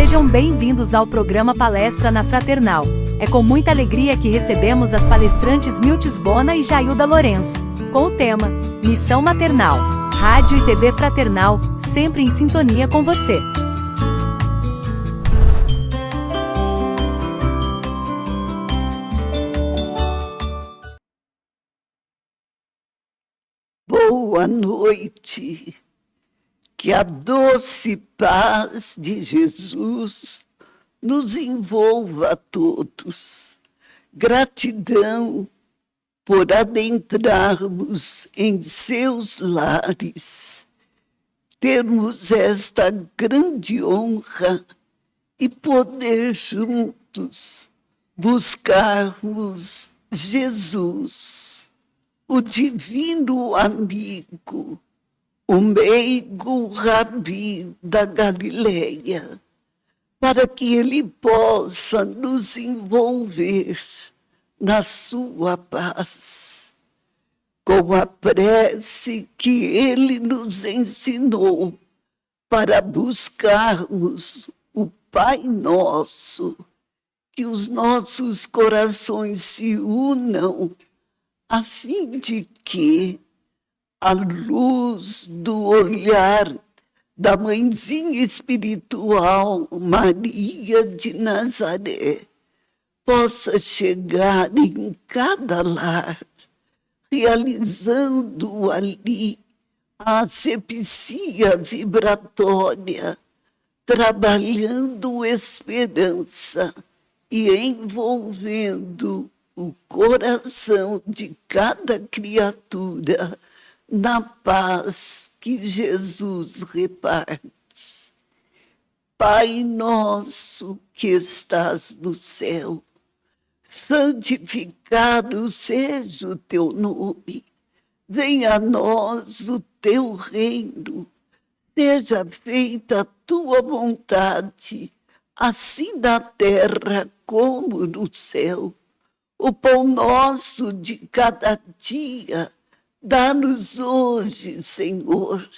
Sejam bem-vindos ao programa Palestra na Fraternal. É com muita alegria que recebemos as palestrantes Miltes Bona e Jailda Lourenço, com o tema Missão Maternal. Rádio e TV Fraternal, sempre em sintonia com você. Boa noite. Que a doce paz de Jesus nos envolva a todos. Gratidão por adentrarmos em seus lares, termos esta grande honra e poder juntos buscarmos Jesus, o divino amigo, o meigo Rabi da Galileia, para que ele possa nos envolver na sua paz, com a prece que ele nos ensinou para buscarmos o Pai Nosso, que os nossos corações se unam, a fim de que a luz do olhar da mãezinha espiritual Maria de Nazaré possa chegar em cada lar, realizando ali a asepsia vibratória, trabalhando esperança e envolvendo o coração de cada criatura na paz que Jesus reparte. Pai nosso que estás no céu, santificado seja o teu nome. Venha a nós o teu reino. Seja feita a tua vontade, assim na terra como no céu. O pão nosso de cada dia, dá-nos hoje, Senhor.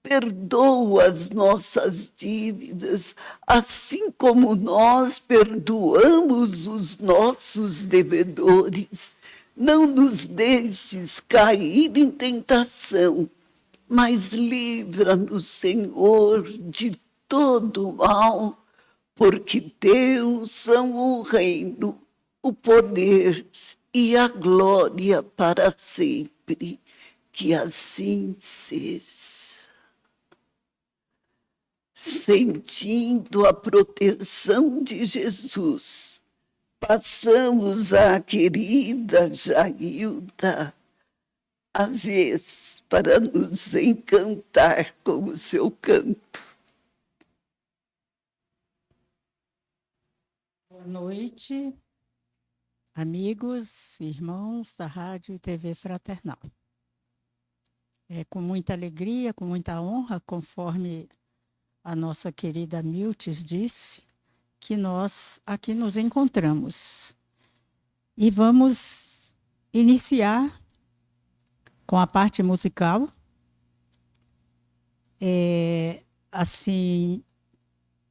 Perdoa as nossas dívidas, assim como nós perdoamos os nossos devedores. Não nos deixes cair em tentação, mas livra-nos, Senhor, de todo mal, porque teus são o reino, o poder e a glória para sempre. Que assim seja. Sentindo a proteção de Jesus, passamos à querida Jailda a vez para nos encantar com o seu canto. Boa noite, amigos, irmãos da Rádio e TV Fraternal. É com muita alegria, com muita honra, conforme a nossa querida Miltes disse, que nós aqui nos encontramos. E vamos iniciar com a parte musical,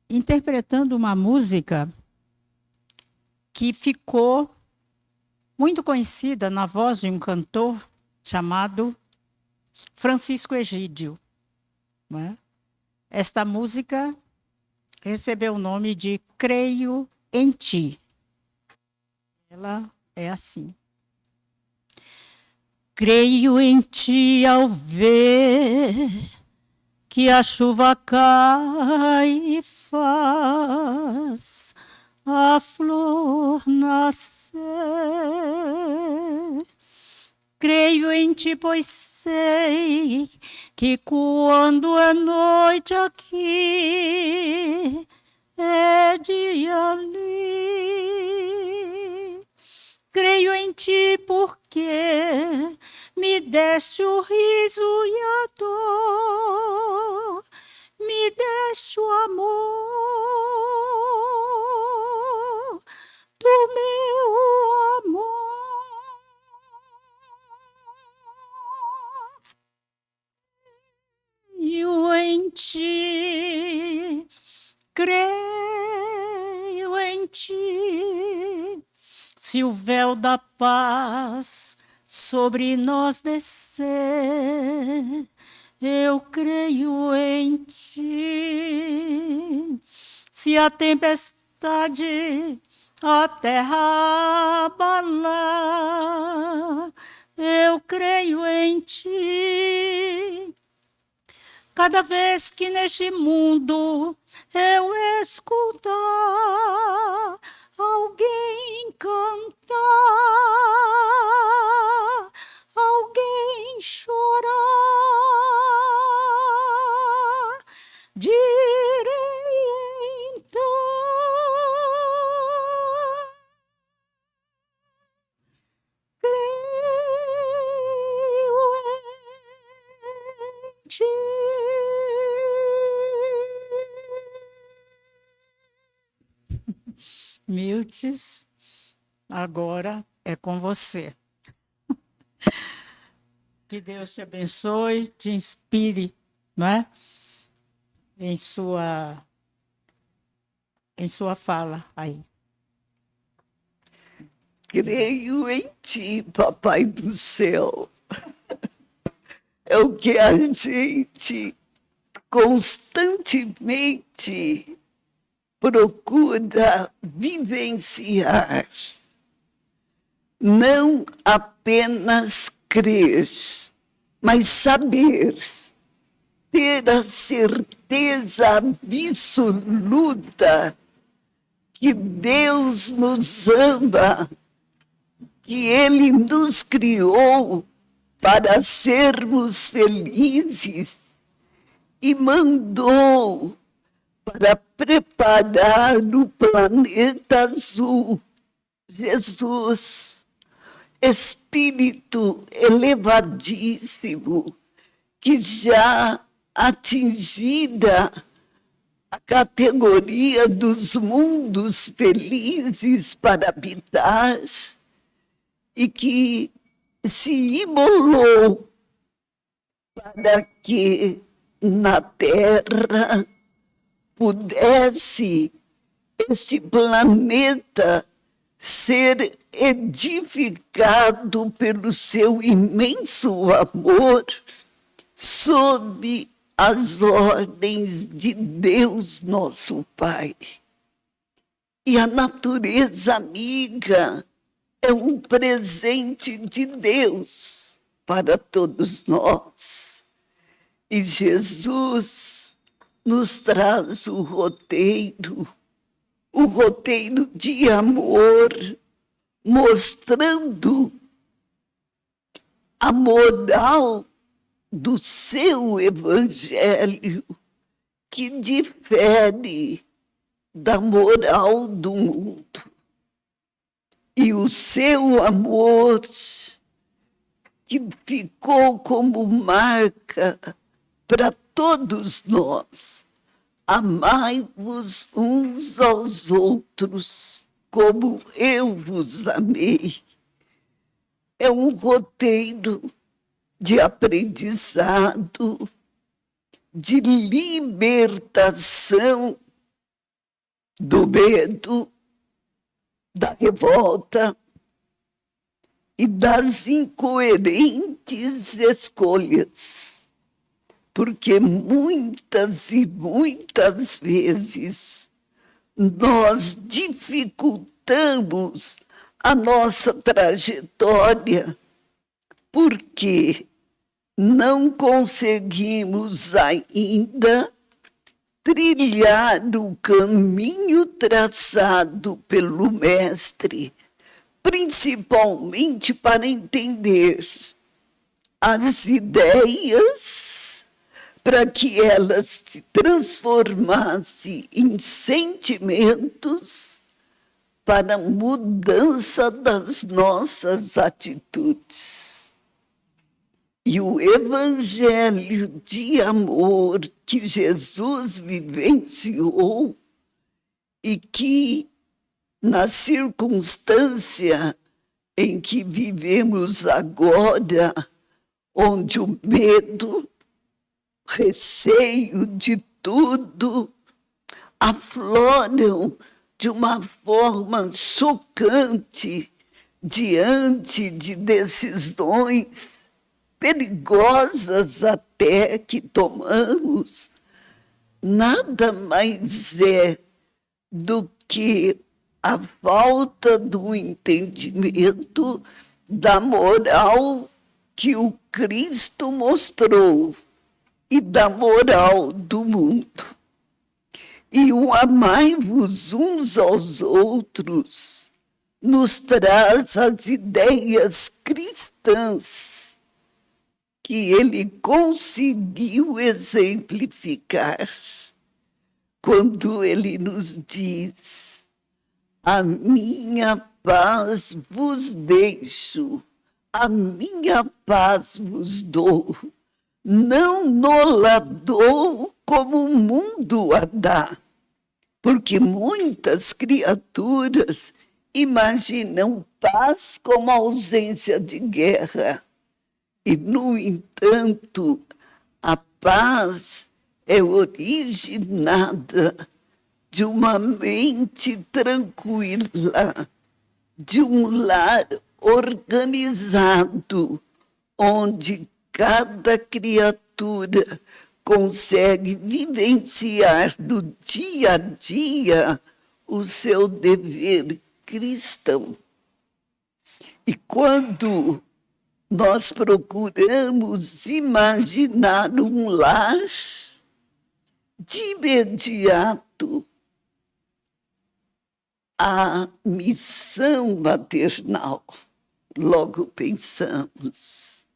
interpretando uma música que ficou muito conhecida na voz de um cantor chamado Francisco Egídio. Não é? Esta música recebeu o nome de Creio em Ti. Ela é assim. Creio em Ti ao ver que a chuva cai e faz a flor nascer. Creio em Ti, pois sei que quando é noite aqui, é dia ali. Creio em Ti porque me deste o riso e a dor, me deste o amor do meu amor. Creio em Ti, creio se o véu da paz sobre nós descer, eu creio em ti. Se a tempestade a terra abalar, eu creio em ti. Cada vez que neste mundo eu escutar alguém cantar, alguém chorar, direi então, creio em ti. Miltes, agora é com você. Que Deus te abençoe, te inspire, não é? Em sua fala aí. Creio em ti, Papai do céu. É o que a gente constantemente procura vivenciar. Não apenas crer, mas saber, ter a certeza absoluta que Deus nos ama, que Ele nos criou para sermos felizes e mandou para preparar o planeta azul. Jesus, Espírito elevadíssimo, que já atingida a categoria dos mundos felizes para habitar e que se imolou para que na Terra pudesse este planeta ser edificado pelo seu imenso amor sob as ordens de Deus, nosso Pai. E a natureza amiga é um presente de Deus para todos nós. E Jesus nos traz o roteiro de amor, mostrando a moral do seu evangelho, que difere da moral do mundo. E o seu amor, que ficou como marca para todos nós: amai-vos uns aos outros, como eu vos amei. É um roteiro de aprendizado, de libertação do medo, da revolta e das incoerentes escolhas. Porque muitas e muitas vezes nós dificultamos a nossa trajetória porque não conseguimos ainda trilhar o caminho traçado pelo Mestre, principalmente para entender as ideias, para que elas se transformassem em sentimentos para a mudança das nossas atitudes. E o evangelho de amor que Jesus vivenciou e que, na circunstância em que vivemos agora, onde o medo, receio de tudo afloram de uma forma chocante diante de decisões perigosas até que tomamos, nada mais é do que a falta do entendimento da moral que o Cristo mostrou e da moral do mundo. E o amai-vos uns aos outros nos traz as ideias cristãs que ele conseguiu exemplificar quando ele nos diz: a minha paz vos deixo, a minha paz vos dou, não nola dou como o mundo a dá, porque muitas criaturas imaginam paz como ausência de guerra. E, no entanto, a paz é originada de uma mente tranquila, de um lar organizado, onde cada criatura consegue vivenciar do dia a dia o seu dever cristão. E quando nós procuramos imaginar um lar, de imediato a missão maternal, logo pensamos,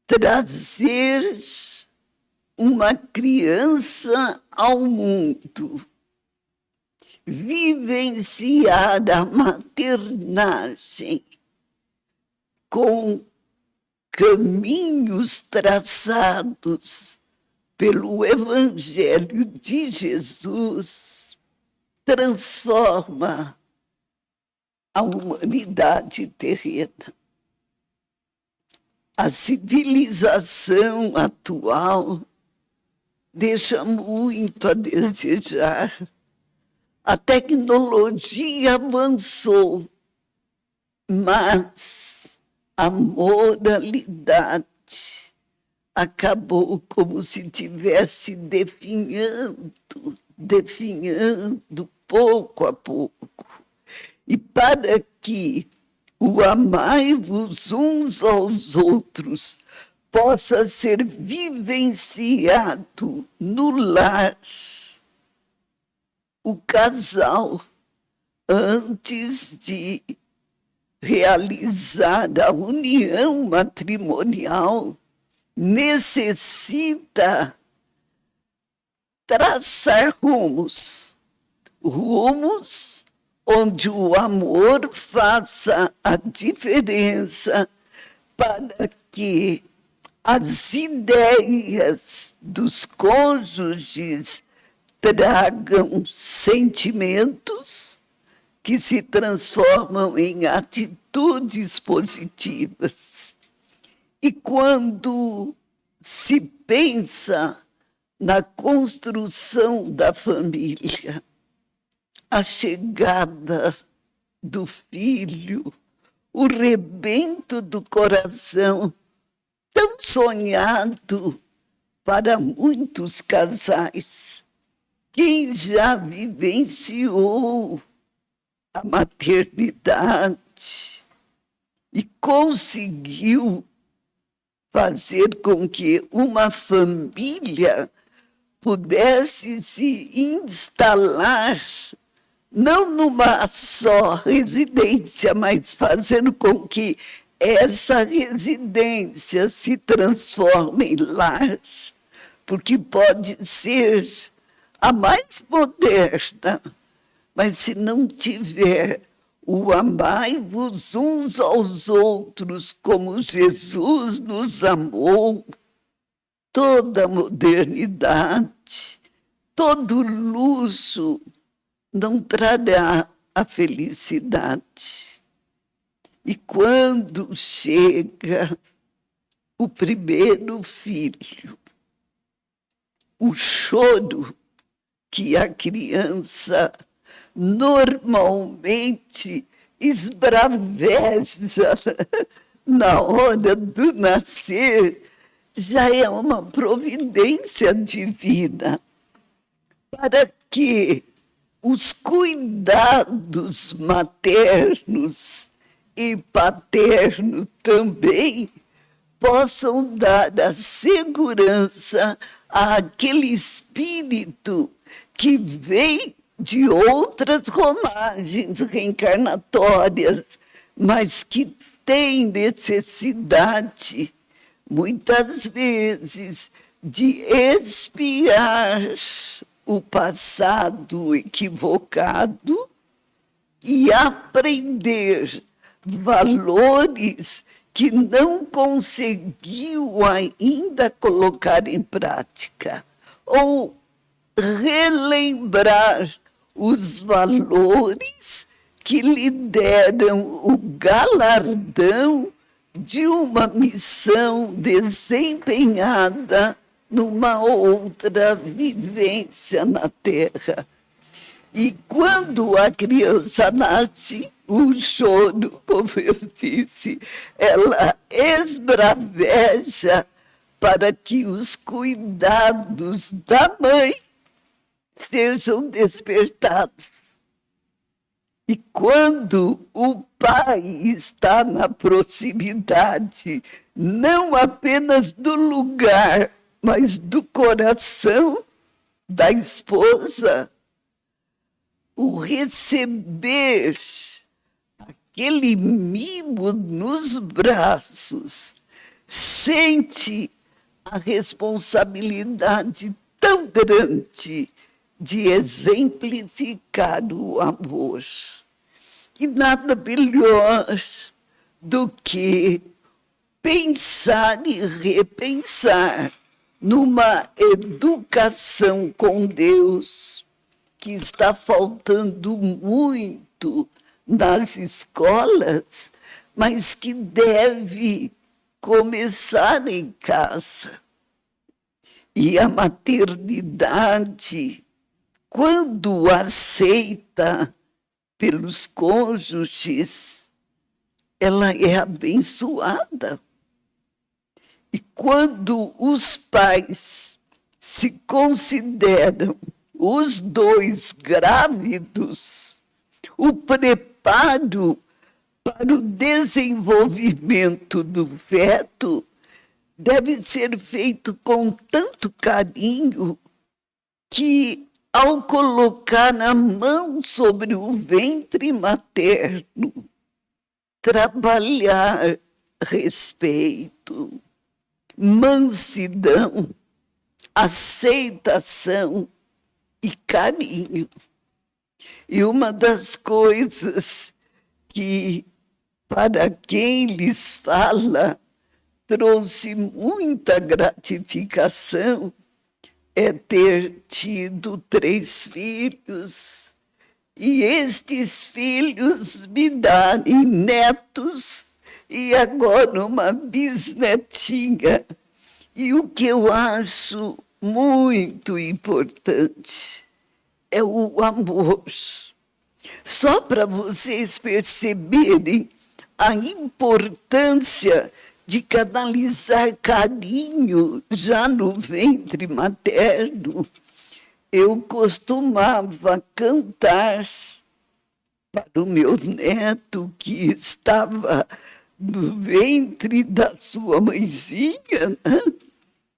trazer uma criança ao mundo, vivenciar a maternagem com caminhos traçados pelo Evangelho de Jesus, transforma a humanidade terrena. A civilização atual deixa muito a desejar. A tecnologia avançou, mas a moralidade acabou como se estivesse definhando pouco a pouco. E para que o amai-vos uns aos outros possa ser vivenciado no lar, o casal, antes de realizar a união matrimonial, necessita traçar rumos onde o amor faça a diferença para que as ideias dos cônjuges tragam sentimentos que se transformam em atitudes positivas. E quando se pensa na construção da família, a chegada do filho, o rebento do coração, tão sonhado para muitos casais. Quem já vivenciou a maternidade e conseguiu fazer com que uma família pudesse se instalar, não numa só residência, mas fazendo com que essa residência se transforme em lar, porque pode ser a mais moderna, mas se não tiver o amai-vos uns aos outros como Jesus nos amou, toda a modernidade, todo luxo não trará a felicidade. E quando chega o primeiro filho, o choro que a criança normalmente esbraveja na hora do nascer, já é uma providência divina para que os cuidados maternos e paternos também possam dar a segurança àquele espírito que vem de outras romagens reencarnatórias, mas que tem necessidade, muitas vezes, de expiar o passado equivocado e aprender valores que não conseguiu ainda colocar em prática, ou relembrar os valores que lhe deram o galardão de uma missão desempenhada numa outra vivência na Terra. E quando a criança nasce, o choro, como eu disse, ela esbraveja para que os cuidados da mãe sejam despertados. E quando o pai está na proximidade, não apenas do lugar, mas do coração da esposa, o receber aquele mimo nos braços, sente a responsabilidade tão grande de exemplificar o amor. E nada melhor do que pensar e repensar numa educação com Deus que está faltando muito nas escolas, mas que deve começar em casa. E a maternidade, quando aceita pelos cônjuges, ela é abençoada. E quando os pais se consideram os dois grávidos, o preparo para o desenvolvimento do feto deve ser feito com tanto carinho que, ao colocar a mão sobre o ventre materno, trabalhar respeito, mansidão, aceitação e carinho. E uma das coisas que, para quem lhes fala, trouxe muita gratificação é ter tido 3 filhos e estes filhos me darem netos e agora uma bisnetinha. E o que eu acho muito importante é o amor. Só para vocês perceberem a importância de canalizar carinho já no ventre materno, eu costumava cantar para o meu neto que estava no ventre da sua mãezinha, né?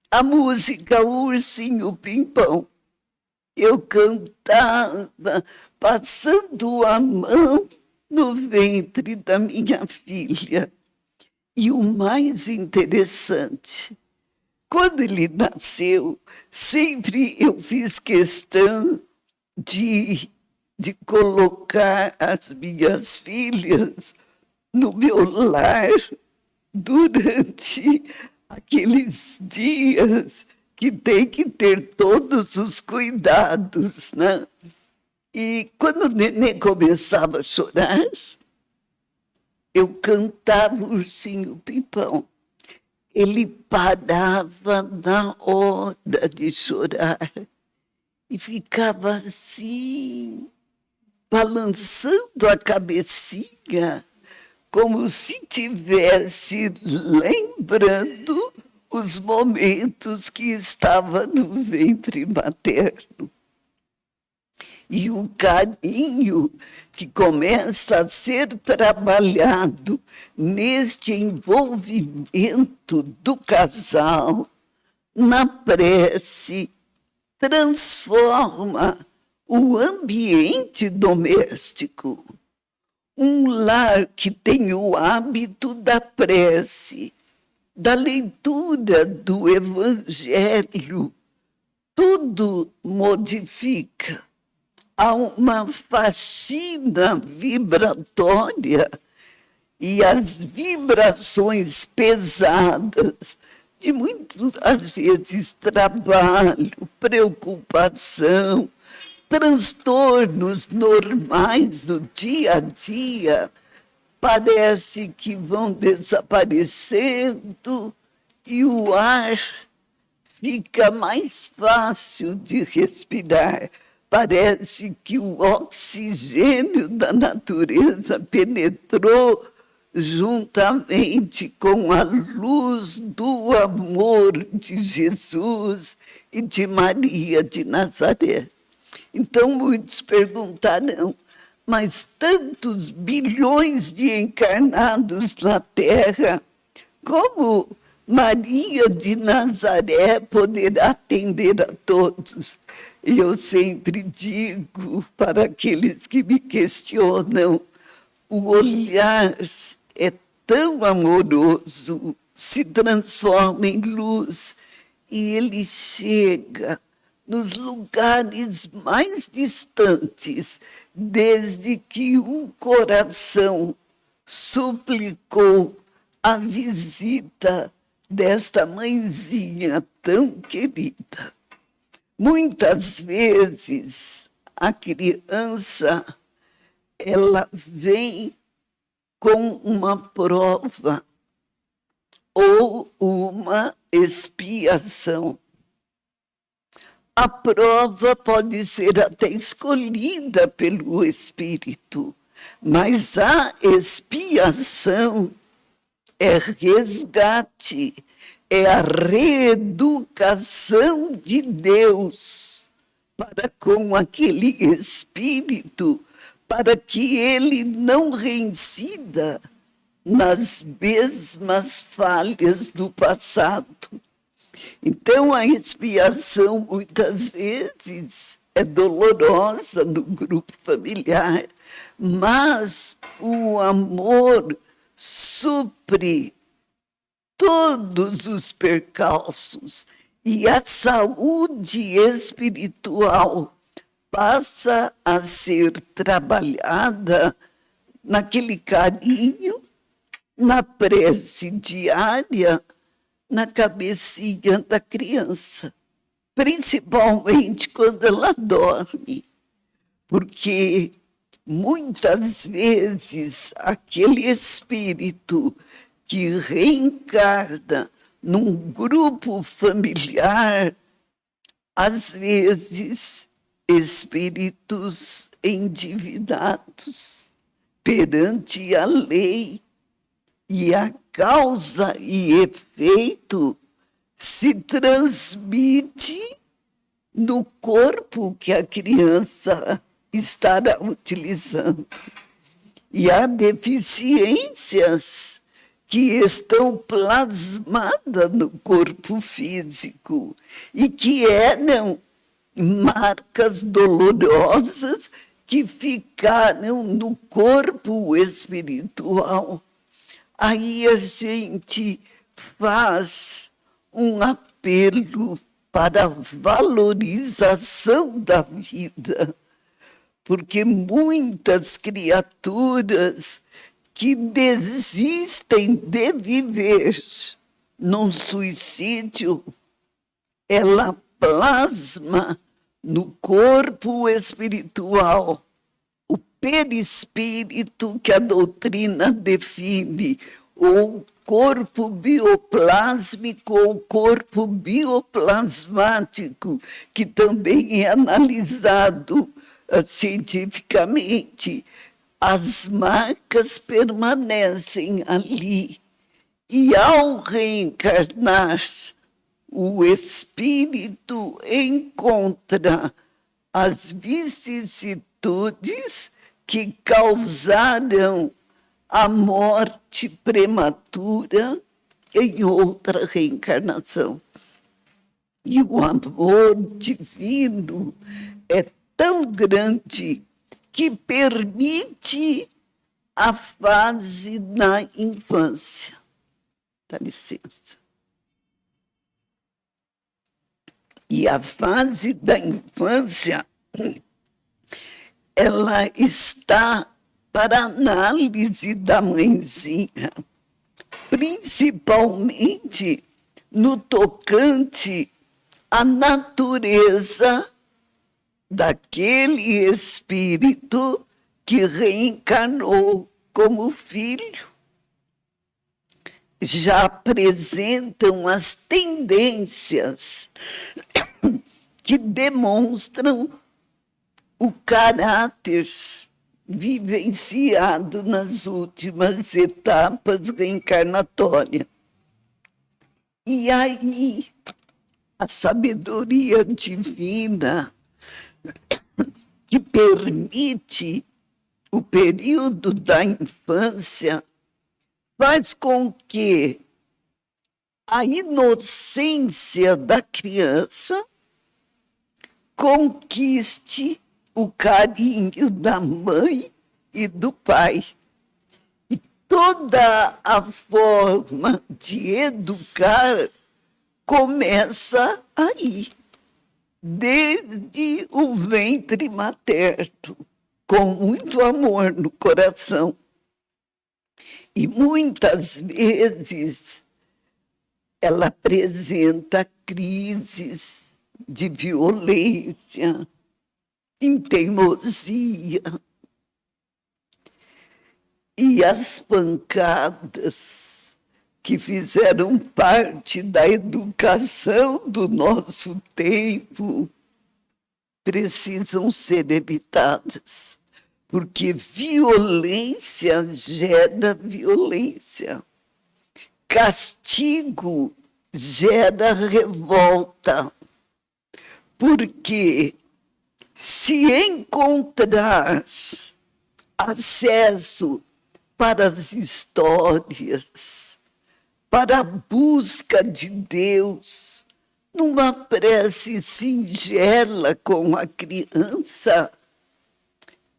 A música Ursinho Pimpão. Eu cantava passando a mão no ventre da minha filha. E o mais interessante, quando ele nasceu, sempre eu fiz questão de colocar as minhas filhas no meu lar durante aqueles dias que tem que ter todos os cuidados, né? E quando o neném começava a chorar, eu cantava o Ursinho Pimpão. Ele parava na hora de chorar e ficava assim, balançando a cabecinha, como se tivesse lembrando os momentos que estava no ventre materno. E o carinho que começa a ser trabalhado neste envolvimento do casal na prece transforma o ambiente doméstico. Um lar que tem o hábito da prece, da leitura do Evangelho, tudo modifica. Há uma faxina vibratória e as vibrações pesadas de muitas, às vezes, trabalho, preocupação, transtornos normais do dia a dia, parece que vão desaparecendo e o ar fica mais fácil de respirar. Parece que o oxigênio da natureza penetrou juntamente com a luz do amor de Jesus e de Maria de Nazaré. Então, muitos perguntarão, mas tantos bilhões de encarnados na Terra, como Maria de Nazaré poderá atender a todos? E eu sempre digo para aqueles que me questionam, o olhar é tão amoroso, se transforma em luz e ele chega nos lugares mais distantes, desde que um coração suplicou a visita desta mãezinha tão querida. Muitas vezes a criança ela vem com uma prova ou uma expiação. A prova pode ser até escolhida pelo Espírito, mas a expiação é resgate, é a reeducação de Deus para com aquele espírito, para que ele não reincida nas mesmas falhas do passado. Então, a expiação, muitas vezes, é dolorosa no grupo familiar, mas o amor supre todos os percalços e a saúde espiritual passa a ser trabalhada naquele carinho, na prece diária, na cabecinha da criança, principalmente quando ela dorme, porque muitas vezes aquele espírito que reencarna num grupo familiar, às vezes espíritos endividados perante a lei, e a causa e efeito se transmite no corpo que a criança estará utilizando. E há deficiências que estão plasmadas no corpo físico e que eram marcas dolorosas que ficaram no corpo espiritual. Aí a gente faz um apelo para a valorização da vida, porque muitas criaturas que desistem de viver num suicídio, ela plasma no corpo espiritual o perispírito que a doutrina define, ou corpo bioplásmico ou corpo bioplasmático, que também é analisado cientificamente, as marcas permanecem ali. E ao reencarnar, o espírito encontra as vicissitudes que causaram a morte prematura em outra reencarnação. E o amor divino é tão grande que permite a fase na infância. Dá licença. E a fase da infância, ela está para análise da mãezinha, principalmente no tocante à natureza daquele espírito que reencarnou como filho. Já apresentam as tendências que demonstram o caráter vivenciado nas últimas etapas reencarnatórias. E aí, a sabedoria divina que permite o período da infância faz com que a inocência da criança conquiste o carinho da mãe e do pai. E toda a forma de educar começa aí, desde o ventre materno, com muito amor no coração. E muitas vezes ela apresenta crises de violência, em teimosia. E as pancadas que fizeram parte da educação do nosso tempo precisam ser evitadas, porque violência gera violência. Castigo gera revolta, porque se encontrar acesso para as histórias, para a busca de Deus, numa prece singela com a criança,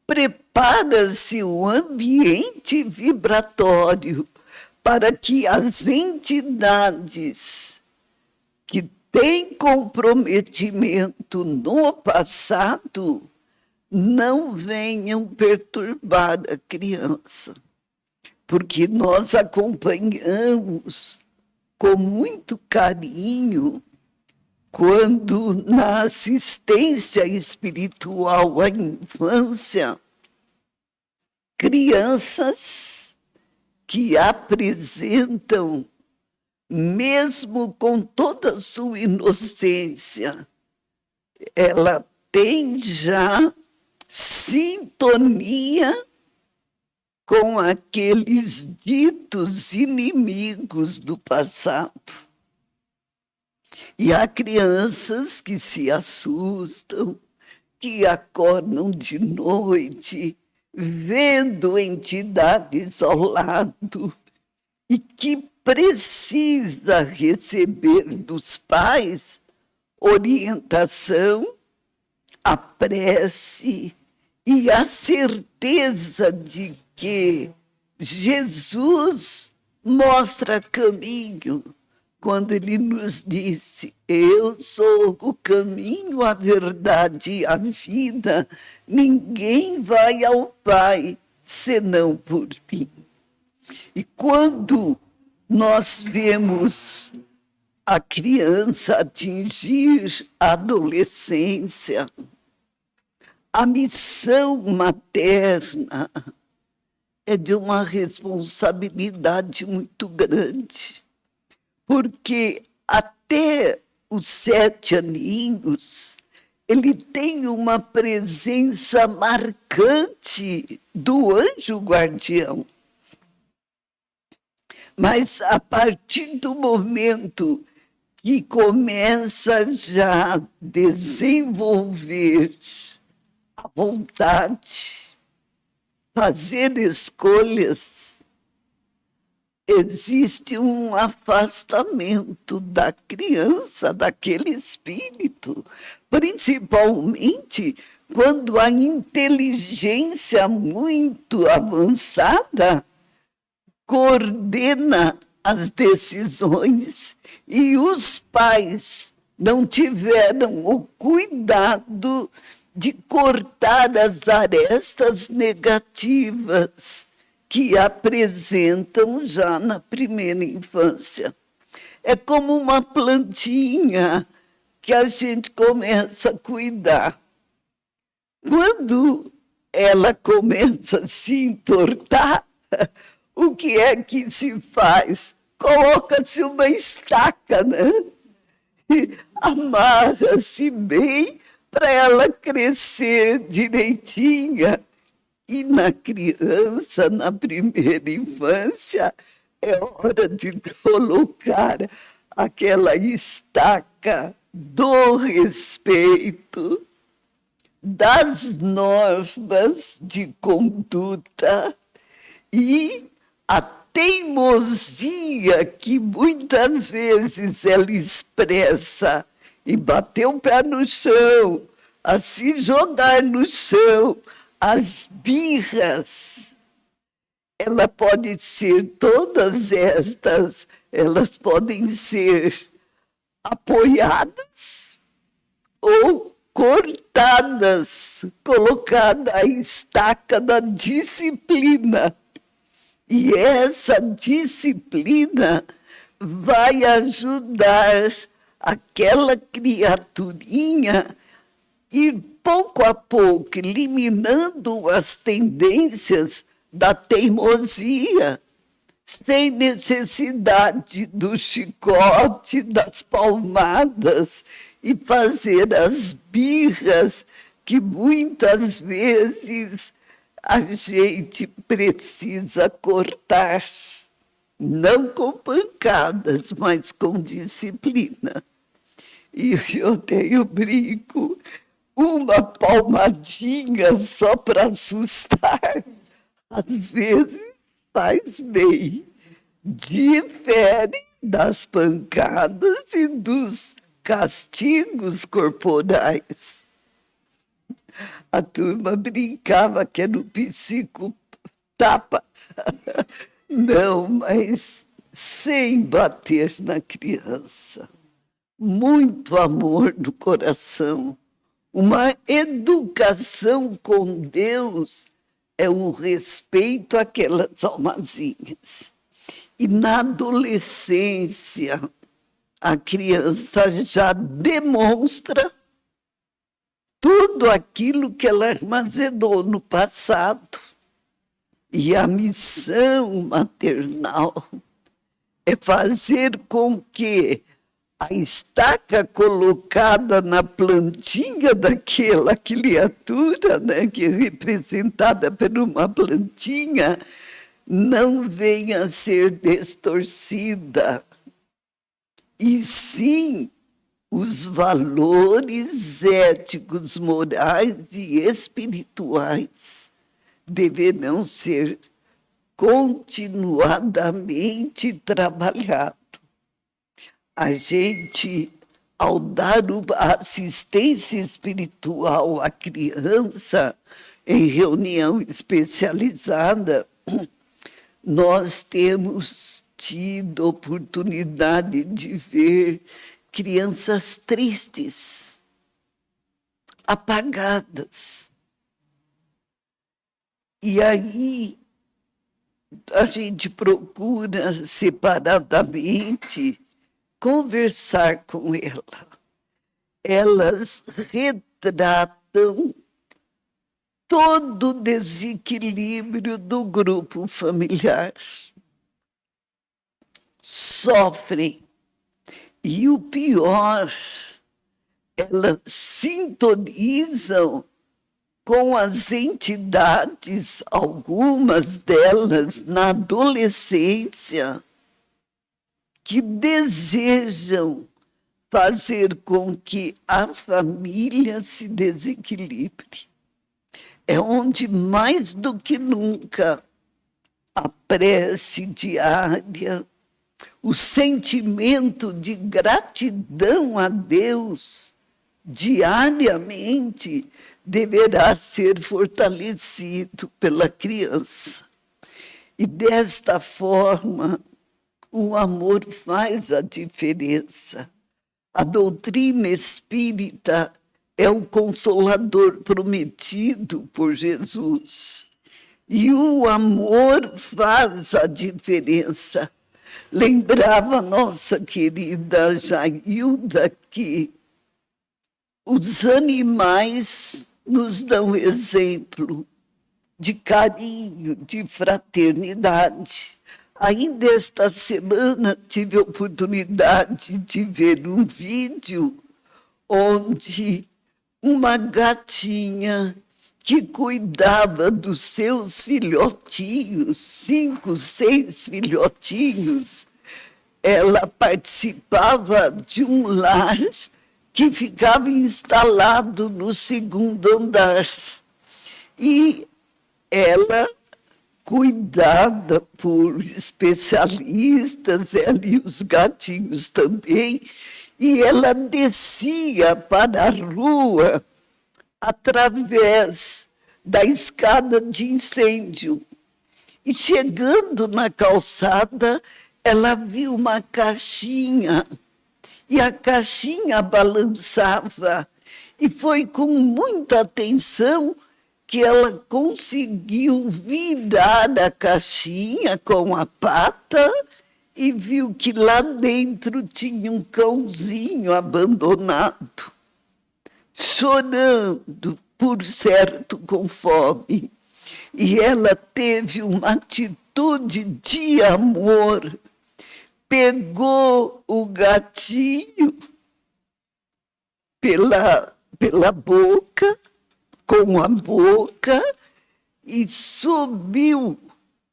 prepara-se o ambiente vibratório para que as entidades que têm comprometimento no passado não venham perturbar a criança. Porque nós acompanhamos com muito carinho quando na assistência espiritual à infância, crianças que apresentam, mesmo com toda a sua inocência, ela tem já sintonia com aqueles ditos inimigos do passado. E há crianças que se assustam, que acordam de noite, vendo entidades ao lado, e que precisa receber dos pais orientação, a prece e a certeza de que Jesus mostra caminho, quando ele nos disse: eu sou o caminho, a verdade e a vida, ninguém vai ao Pai senão por mim. E quando nós vemos a criança atingir a adolescência, a missão materna é de uma responsabilidade muito grande, porque até os 7 aninhos ele tem uma presença marcante do anjo guardião. Mas a partir do momento que começa já a desenvolver a vontade, fazer escolhas, existe um afastamento da criança, daquele espírito, principalmente quando a inteligência muito avançada coordena as decisões e os pais não tiveram o cuidado de cortar as arestas negativas que apresentam já na primeira infância. É como uma plantinha que a gente começa a cuidar. Quando ela começa a se entortar, o que é que se faz? Coloca-se uma estaca, né? E amarra-se bem para ela crescer direitinha. E na criança, na primeira infância, é hora de colocar aquela estaca do respeito, das normas de conduta e a teimosia que muitas vezes ela expressa e bater o pé no chão, a se jogar no chão, as birras, ela pode ser todas estas, elas podem ser apoiadas ou cortadas, colocada a estaca da disciplina. E essa disciplina vai ajudar aquela criaturinha ir pouco a pouco eliminando as tendências da teimosia, sem necessidade do chicote, das palmadas e fazer as birras que muitas vezes a gente precisa cortar, não com pancadas, mas com disciplina. E eu tenho brinco, uma palmadinha só para assustar, às vezes faz bem, difere das pancadas e dos castigos corporais. A turma brincava que era o psico-tapa. Não, mas sem bater na criança. Muito amor no coração. Uma educação com Deus é o respeito àquelas almazinhas. E na adolescência, a criança já demonstra tudo aquilo que ela armazenou no passado. E a missão maternal é fazer com que a estaca colocada na plantinha daquela criatura, né, que é representada por uma plantinha, não venha a ser distorcida. E sim, os valores éticos, morais e espirituais deverão ser continuadamente trabalhados. A gente, ao dar a assistência espiritual à criança em reunião especializada, nós temos tido oportunidade de ver crianças tristes, apagadas. E aí a gente procura separadamente conversar com ela. Elas retratam todo o desequilíbrio do grupo familiar. Sofrem. E o pior elas sintonizam com as entidades, algumas delas na adolescência, que desejam fazer com que a família se desequilibre. É onde, mais do que nunca, a prece diária, o sentimento de gratidão a Deus diariamente deverá ser fortalecido pela criança. E desta forma, o amor faz a diferença. A doutrina espírita é o consolador prometido por Jesus. E o amor faz a diferença. Lembrava nossa querida Jailda que os animais nos dão exemplo de carinho, de fraternidade. Ainda esta semana tive a oportunidade de ver um vídeo onde uma gatinha que cuidava dos seus filhotinhos, 5, 6 filhotinhos, ela participava de um lar que ficava instalado no 2º andar. E ela, cuidada por especialistas, ela e os gatinhos também, e ela descia para a rua através da escada de incêndio. E chegando na calçada, ela viu uma caixinha, e a caixinha balançava, e foi com muita atenção que ela conseguiu virar a caixinha com a pata e viu que lá dentro tinha um cãozinho abandonado, chorando, por certo, com fome. E ela teve uma atitude de amor, pegou o gatinho pela boca, com a boca, e subiu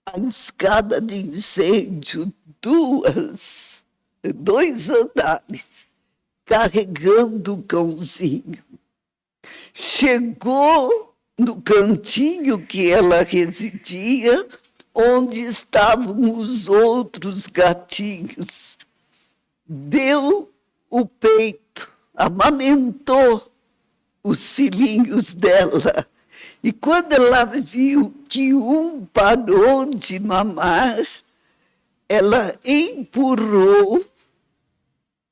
a escada de incêndio, 2 andares, carregando o cãozinho. Chegou no cantinho que ela residia, onde estavam os outros gatinhos. Deu o peito, amamentou os filhinhos dela. E quando ela viu que um parou de mamar, ela empurrou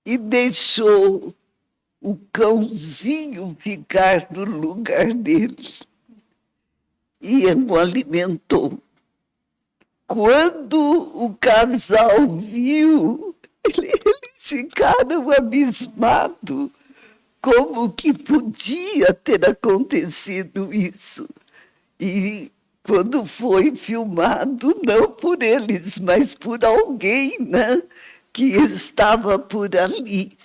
e deixou o cãozinho ficar no lugar dele. E o alimentou. Quando o casal viu, eles ficaram abismados. Como que podia ter acontecido isso? E quando foi filmado, não por eles, mas por alguém, né, que estava por ali.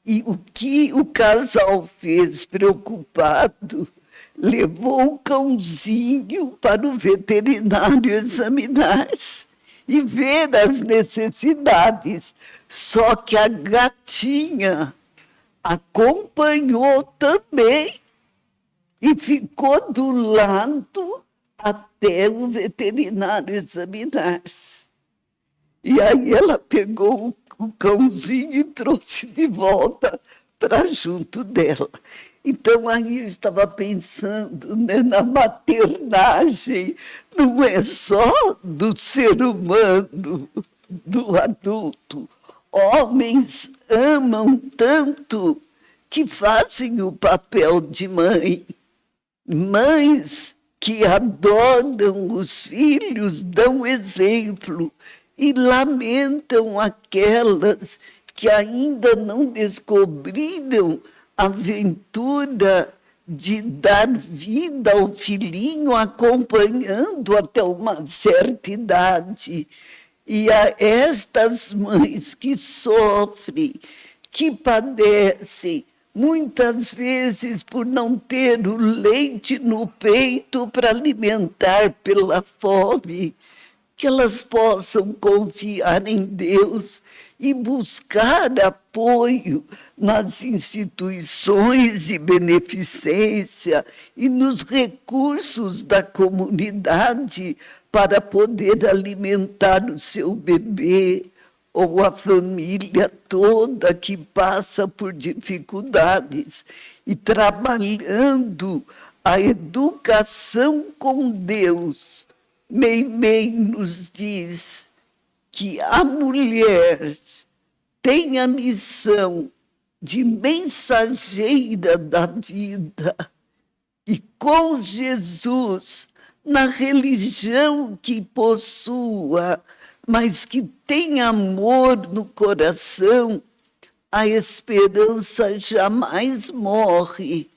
E o que o casal fez, preocupado, levou o cãozinho para o veterinário examinar e ver as necessidades. Só que a gatinha acompanhou também e ficou do lado até o veterinário examinar. E aí ela pegou o cãozinho e trouxe de volta para junto dela. Então aí eu estava pensando, né, na maternagem, não é só do ser humano, do adulto. Homens amam tanto que fazem o papel de mãe. Mães que adoram os filhos, dão exemplo e lamentam aquelas que ainda não descobriram a aventura de dar vida ao filhinho, acompanhando até uma certa idade. E a estas mães que sofrem, que padecem, muitas vezes por não ter o leite no peito para alimentar pela fome, que elas possam confiar em Deus e buscar apoio nas instituições de beneficência e nos recursos da comunidade para poder alimentar o seu bebê ou a família toda que passa por dificuldades e trabalhando a educação com Deus. Meimei nos diz que a mulher tem a missão de mensageira da vida e com Jesus, na religião que possua, mas que tem amor no coração, a esperança jamais morre,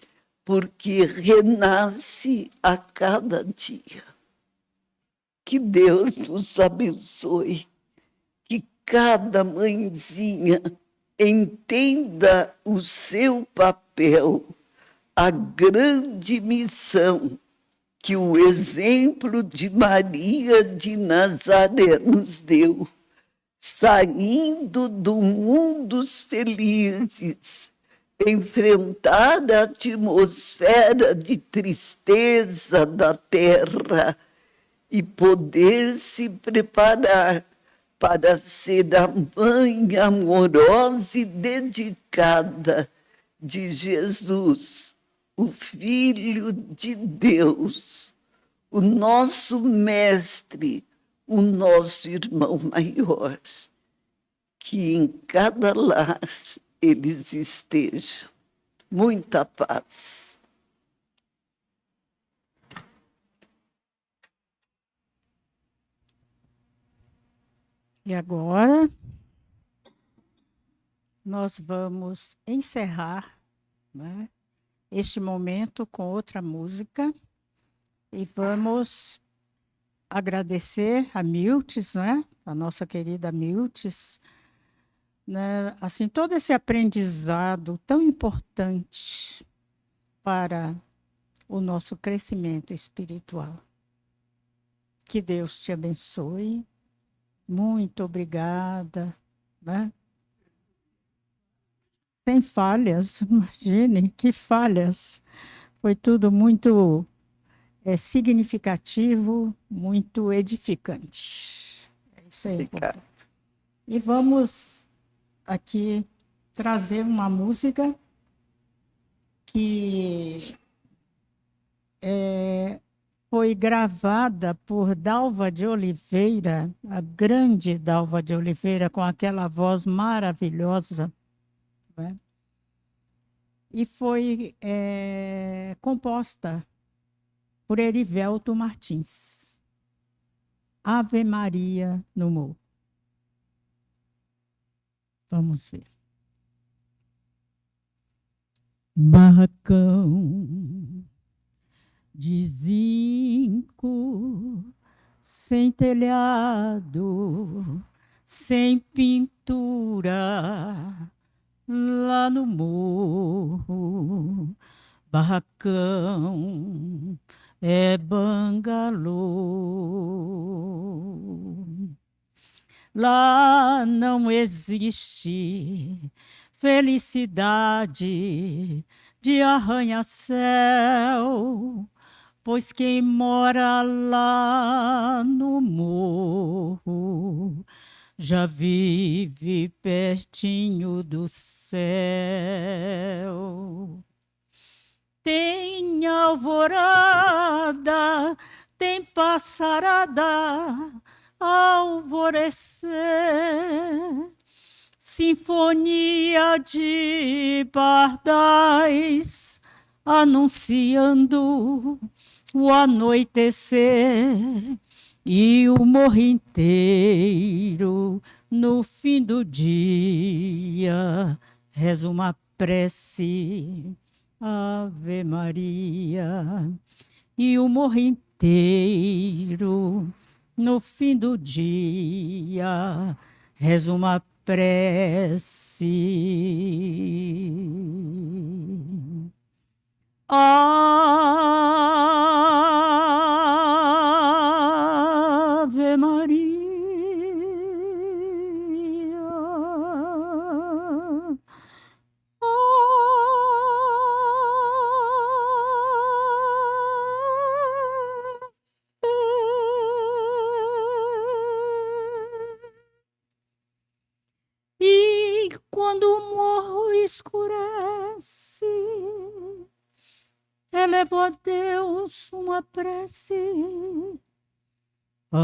porque renasce a cada dia. Que Deus nos abençoe, que cada mãezinha entenda o seu papel, a grande missão que o exemplo de Maria de Nazaré nos deu, saindo do mundo dos felizes, enfrentar a atmosfera de tristeza da terra e poder se preparar para ser a mãe amorosa e dedicada de Jesus, o Filho de Deus, o nosso mestre, o nosso irmão maior. Que em cada lar eles estejam. Muita paz. E agora, nós vamos encerrar, né, este momento com outra música e vamos agradecer a Miltes, né, a nossa querida Miltes, né, assim, todo esse aprendizado tão importante para o nosso crescimento espiritual. Que Deus te abençoe. Muito obrigada, né? Sem falhas, imagine que falhas. Foi tudo muito significativo, muito edificante. É isso aí. E vamos aqui trazer uma música que foi gravada por Dalva de Oliveira, a grande Dalva de Oliveira, com aquela voz maravilhosa, né? E foi composta por Erivelto Martins. Ave Maria no Morro. Vamos ver. Barracão de zinco, sem telhado, sem pintura, lá no morro. Barracão é bangalô. Lá não existe felicidade de arranha-céu, pois quem mora lá no morro já vive pertinho do céu. Tem alvorada, tem passarada, alvorecer, sinfonia de pardais anunciando o anoitecer, e o morro inteiro no fim do dia reza uma prece, Ave Maria. E o morro inteiro no fim do dia reza uma prece. elevo a Deus uma prece. Ave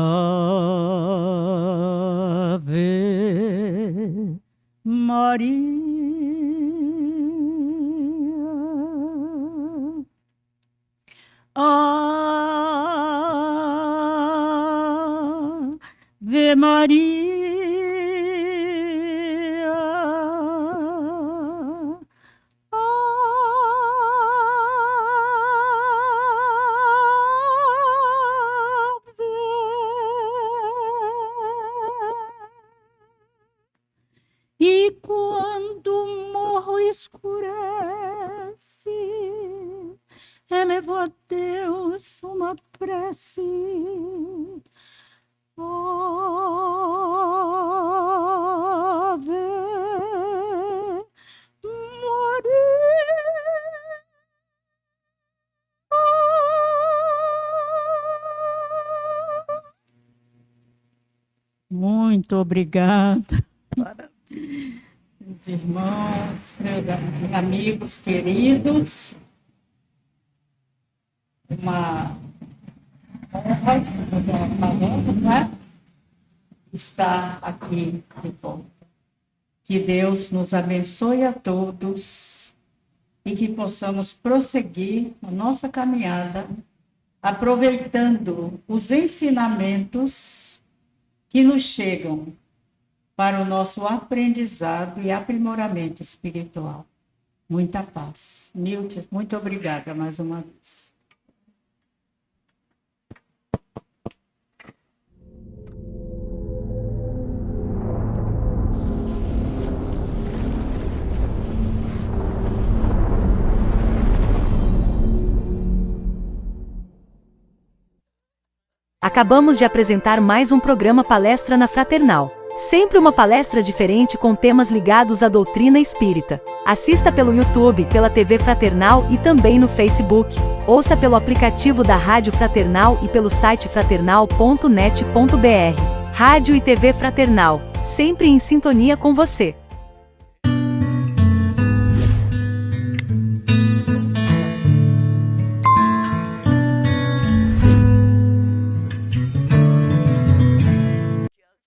Maria. Ave Maria. E quando o morro escurece, elevo a Deus uma prece. Ave Maria. Muito obrigada. Meus irmãos, meus amigos queridos, uma honra, né? Estar aqui de volta. Que Deus nos abençoe a todos e que possamos prosseguir a nossa caminhada, aproveitando os ensinamentos que nos chegam para o nosso aprendizado e aprimoramento espiritual. Muita paz. Milton, muito obrigada mais uma vez. Acabamos de apresentar mais um programa Palestra na Fraternal. Sempre uma palestra diferente com temas ligados à doutrina espírita. Assista pelo YouTube, pela TV Fraternal e também no Facebook. Ouça pelo aplicativo da Rádio Fraternal e pelo site fraternal.net.br. Rádio e TV Fraternal, sempre em sintonia com você.